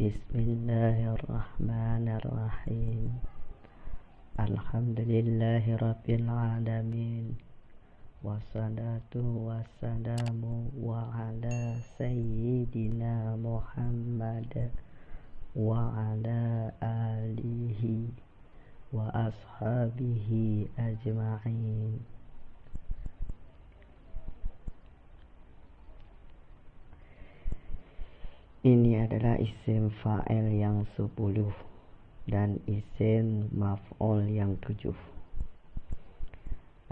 Bismillahirrahmanirrahim. Alhamdulillahi rabbil alamin. Wassalatu wassalamu wa ala sayyidina Muhammad wa ala alihi wa ashabihi ajma'in. Ini adalah isim fa'il yang 10 dan isim maf'ul yang 7.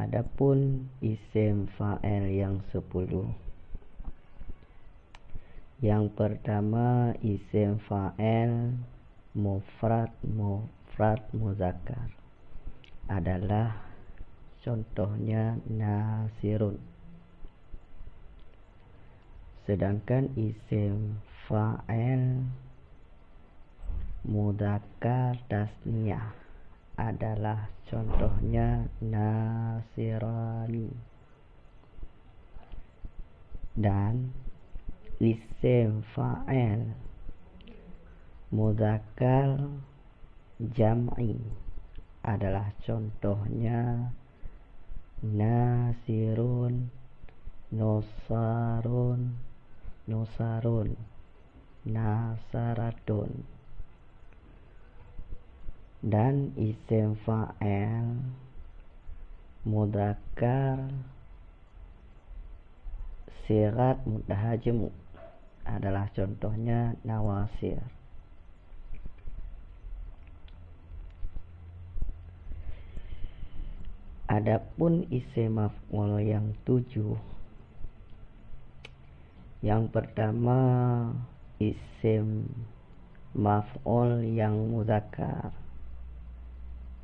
Adapun isim fa'il yang 10, yang pertama isim fa'il mufrad muzakkar adalah contohnya nasirun. Sedangkan isim fa'il mudzakkar tasniyah adalah contohnya nasirani. Dan isim fa'il mudzakkar jam'i adalah contohnya nasirun, nusarun, nasaratun. Dan isim fa'il mudzakkar sigat mutahajim adalah contohnya nawasir. Adapun isim maf'ul yang 7, yang pertama isim maf'ul yang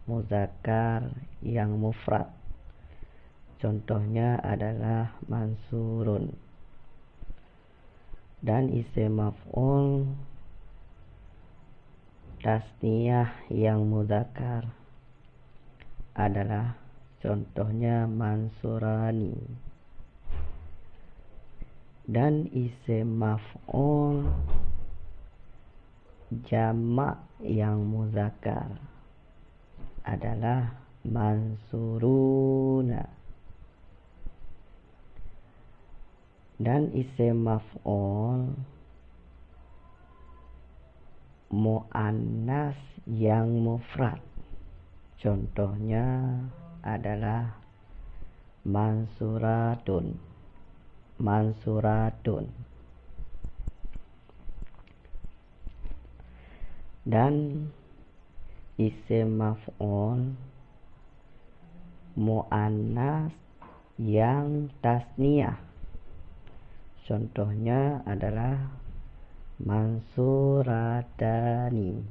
muzakkar yang mufrad, contohnya adalah mansurun. Dan isim maf'ul tasniyah yang muzakkar adalah contohnya mansurani. Dan isim maf'ul jamak yang muzakkar adalah mansuruna. Dan isim maf'ul muannas yang mufrad, contohnya adalah mansuratun. Dan isim maf'ul muannas yang tasniyah, contohnya adalah mansuratani.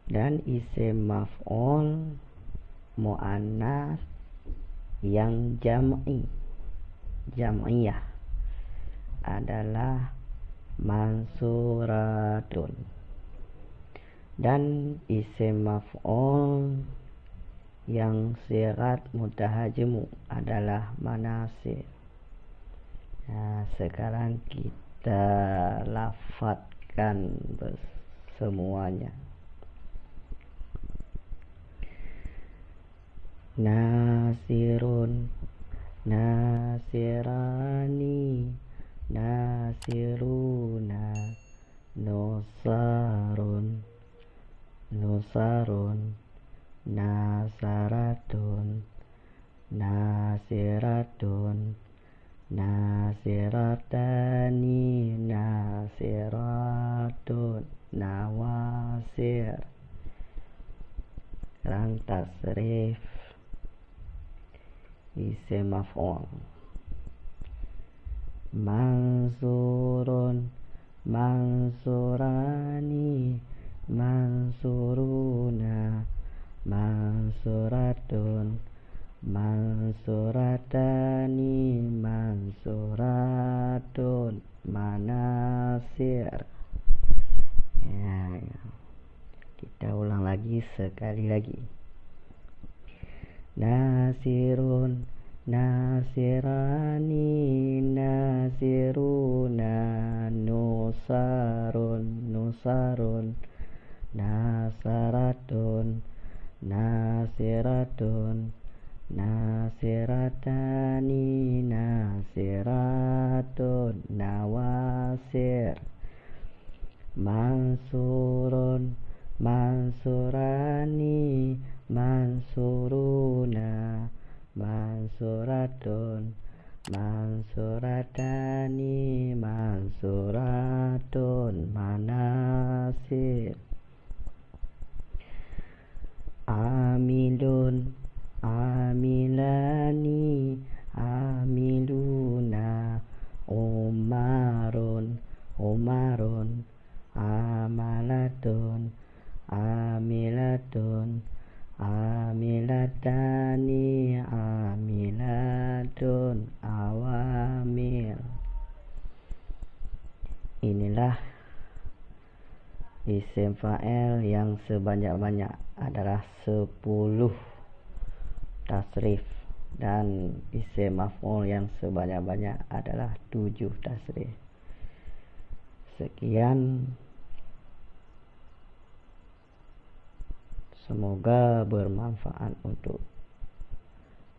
Dan isim maf'ul muannas yang jam'iyah adalah mansuratun. Dan isim maf'ul yang sigat mutahajimu adalah manasir. Nah, sekarang kita lafadzkan semuanya. Nasirun, nasirani, nasiruna, nusarun, nasaratun, nasiratun, nasiratani, nasiratun, nawasir. Sekarang tasrif isim maf'ul. Mansurun, mansurani, mansuruna, mansuratun, mansuratani, mansuratun, manasir. Ya, kita ulang lagi sekali lagi. Nasirun, nasirani, nasiruna, nusarun, ansarun, nasaratun, nasiratun, nasiratani, nasiratun, nawasir, mansurun, mansurani, mansuruna, mansuratun, mansuratani, mansuratun, manasir, amilun, amilani, amiluna, umarun, umarun, amalatun, amilatun, amilatani, amilatun, awamil. Inilah isim fa'il yang sebanyak-banyak adalah 10 tasrif, dan isim maf'ul yang sebanyak-banyak adalah 7 tasrif. Sekian, semoga bermanfaat untuk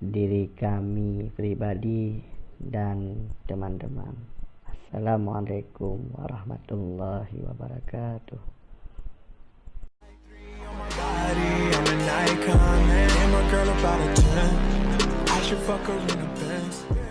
diri kami pribadi dan teman-teman. Assalamualaikum warahmatullahi wabarakatuh. I'm an icon, man. And my girl about a 10. I should fuck her in the Benz.